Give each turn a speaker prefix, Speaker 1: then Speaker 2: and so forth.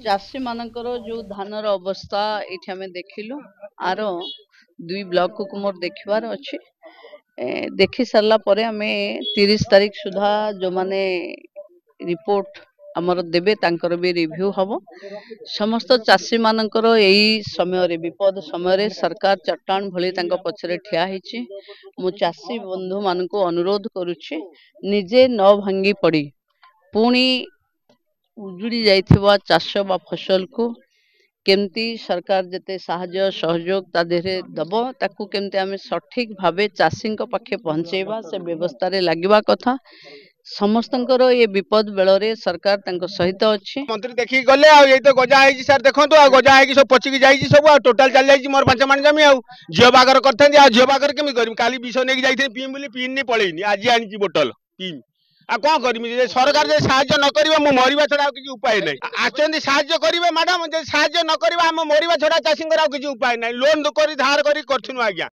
Speaker 1: ଚାଷୀ ମାନଙ୍କର ଯୋଉ ଧାନର ଅବସ୍ଥା ଏଠି ଆମେ ଦେଖିଲୁ। ଆର 2 ବ୍ଲକ କୁ ମୋର ଦେଖିବାର ଅଛି। ଦେଖି ସାରିଲା ପରେ ଆମେ 30 ତାରିଖ ସୁଦ୍ଧା ଯୋଉମାନେ ରିପୋର୍ଟ ଆମର ଦେବେ ତାଙ୍କର ବି ରିଭ୍ୟୁ ହବ। ସମସ୍ତ ଚାଷୀ ମାନଙ୍କର ଏଇ ସମୟରେ ବିପଦ ସମୟରେ ସରକାର ଚଟ୍ଟାଣ ଭଳି ତାଙ୍କ ପଛରେ ଠିଆ ହେଇଛି। ମୁଁ ଚାଷୀ ବନ୍ଧୁ ମାନଙ୍କୁ ଅନୁରୋଧ କରୁଛି, ନିଜେ ନ ଭାଙ୍ଗି ପଡି ପୁଣି ଉଜୁଡ଼ି ଯାଇଥିବା ଚାଷ ବା ଫସଲକୁ କେମିତି ସରକାର ଯେତେ ସାହାଯ୍ୟ ସହଯୋଗ ତା ଦେହରେ ଦବ, ତାକୁ କେମିତି ଆମେ ସଠିକ ଭାବେ ଚାଷୀଙ୍କ ପାଖେ ପହଞ୍ଚେଇବା ସେ ବ୍ୟବସ୍ଥାରେ ଲାଗିବା କଥା। ସମସ୍ତଙ୍କର ଏ ବିପଦ ବେଳରେ ସରକାର ତାଙ୍କ ସହିତ ଅଛି।
Speaker 2: मंत्री देखिक गले तो गजा है सर देखो गजा है सब पचिकी जाइए सब टोटाल चल जाइए मोर 5 माण जमी झील बागर करते झील बागर केमी कर काली विष नहीं जाइए पीम बोली पीनी पलैनी आज आनी बोतल पीम आ कौन करमी सरकार जो साहय न कर मरवा छड़ा किसी उपाय नहीं आसती साहय करेंगे मैडम साहय न कर मरवा छड़ा चाषी किसी उपाय नहीं लोन कर धार कर आज्ञा